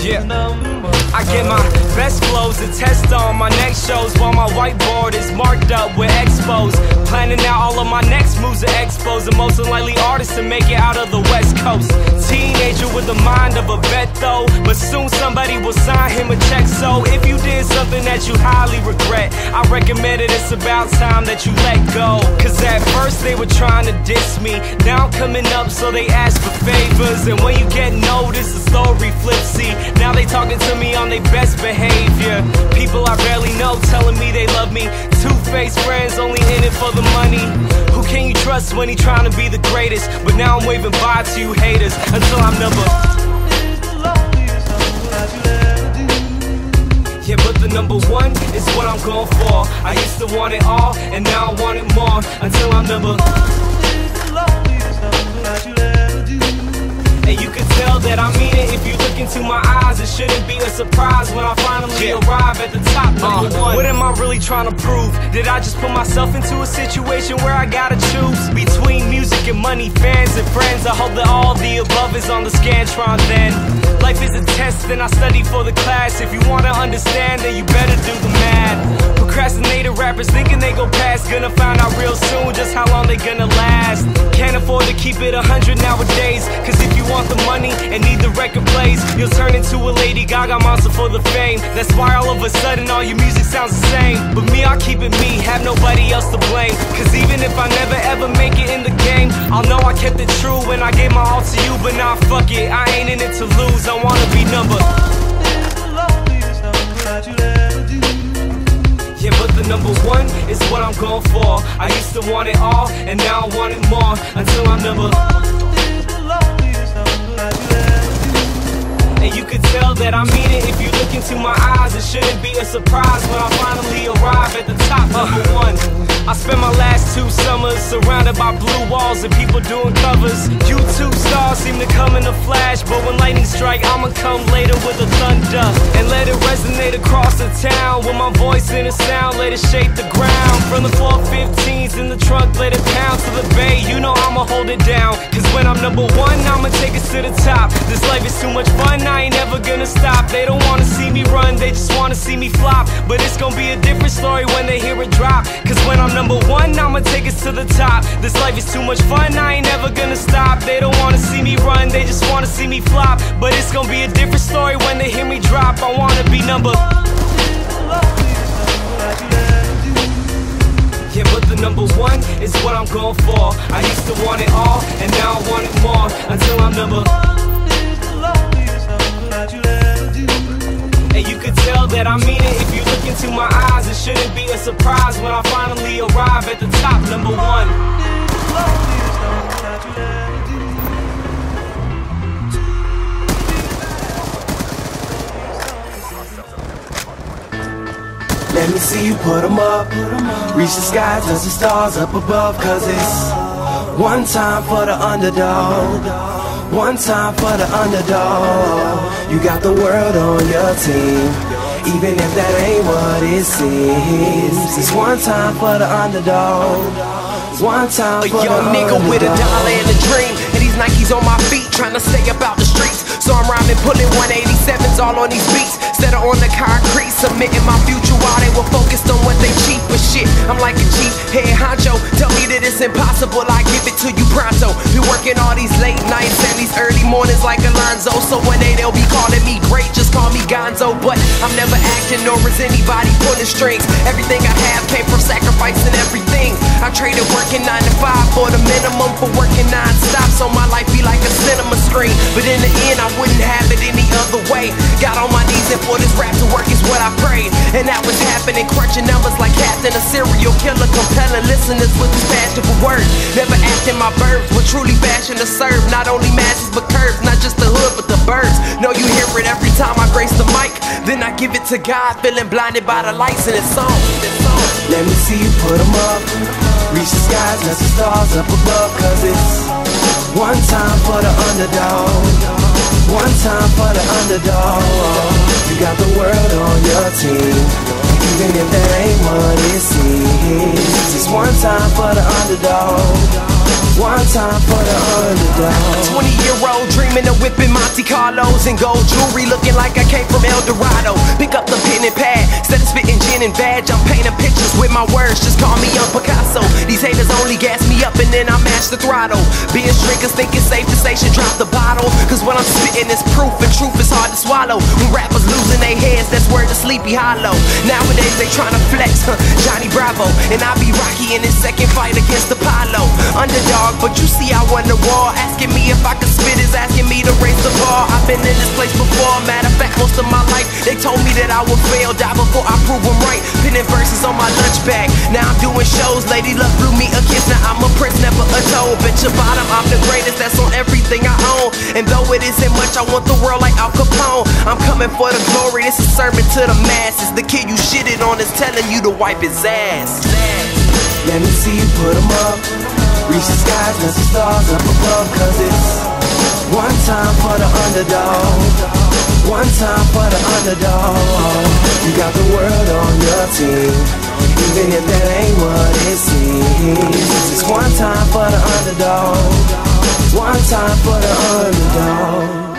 Yeah, I get my best flows to test on my next shows, while my whiteboard is marked up with expos. Planning out all of my next moves at expos, the most unlikely artist to make it out of the West Coast. Teenager with the mind of a vet though, but soon somebody will sign him a check. So if you did something that you highly regret, I recommend it, it's about time that you let go. Cause at first they were trying to diss me, now I'm coming up so they ask for favors. And when you get noticed, the story flips. See, now they talking to me on their best behavior. People I barely know telling me they love me. Two-faced friends only in it for the money. Who can you trust when he trying to be the greatest? But now I'm waving bye to you haters until I'm number. Yeah, but the number one is what I'm going for. I used to want it all, and now I want it more. Until I'm number. And you can tell that I mean it if you look into my eyes. It shouldn't be a surprise when I finally arrive at the top, number one. What am I really trying to prove? Did I just put myself into a situation where I gotta choose between music and money, fans and friends? I hope that all the above is on the Scantron then. Life is a test and I study for the class. If you wanna understand, then you better do the math. Procrastinator rappers thinking they go past, gonna find out real soon just how long they gonna last. Can't afford to keep it 100 nowadays, cause if you want the money and need the record plays, you'll turn into a Lady Gaga monster for the fame. That's why all of a sudden all your music sounds the same. But me, I'll keep it me, have nobody else to blame. Cause even if I never ever make it in the game, I'll know I kept it true when I gave my all to you. But nah, fuck it, I ain't in it to lose, I wanna be number. Yeah, but the number one is what I'm going for. I used to want it all, and now I want it more. Until I'm number. And you can tell that I mean it if you look into my eyes. It shouldn't be a surprise when I finally arrive at the top, number one. I spent my last 2 summers surrounded by blue walls and people doing covers. YouTube stars seem to come in a flash, but when lightning strike, I'ma come later with the thunder and let it resonate across the town. With my voice in a sound, let it shake the ground. From the 415s in the trunk, let it pound to the bay. You know I'ma hold it down, cause when I'm number one, I'ma take it to the top. This life is too much fun, I ain't never gonna stop. They don't wanna see me run, they just wanna see me flop. But it's gonna be a different story when they hear it drop. Cause when I'm number one, I'ma take it to the top. This life is too much fun, I ain't never gonna stop. They don't wanna see me run, they just wanna see me flop. But it's gonna be a different story when they hear me drop. I wanna be number. Yeah, but the number one is what I'm going for. I used to want it all, and now I want it more. Until I'm number. And you can tell that I mean it if you look into my eyes. It shouldn't be a surprise when I finally arrive at the top, number one. Let me see you put 'em up. Reach the sky, touch the stars up above. Cause it's one time for the underdog. One time for the underdog. You got the world on your team, even if that ain't what it seems. It's one time for the underdog. One time for the young nigga with a dollar and a dream, and these Nikes on my feet, trying to stay about the streets. So I'm rhyming, pulling 187s all on these beats. Set her on the concrete, submitting my future while they were focused on what they cheap. But shit, I'm like a cheap head honcho. Tell me that it's impossible, I give it to you pronto. Been working all these late nights and these early mornings like Alonzo. So one day they'll be calling me great, just call me Gonzo. But I'm never acting, nor is anybody pulling strings. Everything I have came from sacrificing everything. I traded working 9 to 5 for the minimum for working non-stop. So my life be like a cinema screen, but in the end I wouldn't have it any other way. Got on my knees and for this rap to work is what I prayed. And that was happening, crunching numbers like Captain, a serial killer, compelling listeners with his passion for words. Never acting my verbs, but truly passion to serve. Not only masses but curves, not just the hood but the birds. Know you hear it every time I grace the mic. Then I give it to God, feeling blinded by the lights in this song. Let me see you put 'em up. Reach the skies, touch the stars up above. Cause it's one time for the underdog. One time for the underdog. You got the world on your team, even if that ain't what it seems. It's one time for the underdog. One time for the underdog. 20-year-old dream came in a whip in Monte Carlos and gold jewelry, looking like I came from El Dorado. Pick up the pen and pad, instead of spitting gin and vag, I'm painting pictures with my words, just call me Young Picasso. These haters only gas me up and then I mash the throttle. Being drinkers think it's safe to say should drop the bottle, cause what I'm spitting is proof and truth is hard to swallow. When rappers losing their heads, that's word to Sleepy Hollow. Nowadays they tryna flex, Johnny Bravo, and I be Rocky in his second fight against Apollo. Underdog, but you see I won the war. Asking me if I could spit is asking me to raise the bar. I've been in this place before, matter of fact most of my life they told me that I would fail, die before I prove them right. Pinning verses on my lunch bag, now I'm doing shows. Lady Luck blew me a kiss, now I'm a prince, never a toad. Bet your bottom, I'm the greatest, that's on everything I own. And though it isn't much, I want the world like Al Capone. I'm coming for the glory, this is sermon to the masses. The kid you shitted on is telling you to wipe his ass. Let me see you put 'em up. Reach the skies, let the stars up above. Cause it's one time for the underdog, one time for the underdog. You got the world on your team, even if that ain't what it seems. It's one time for the underdog, one time for the underdog.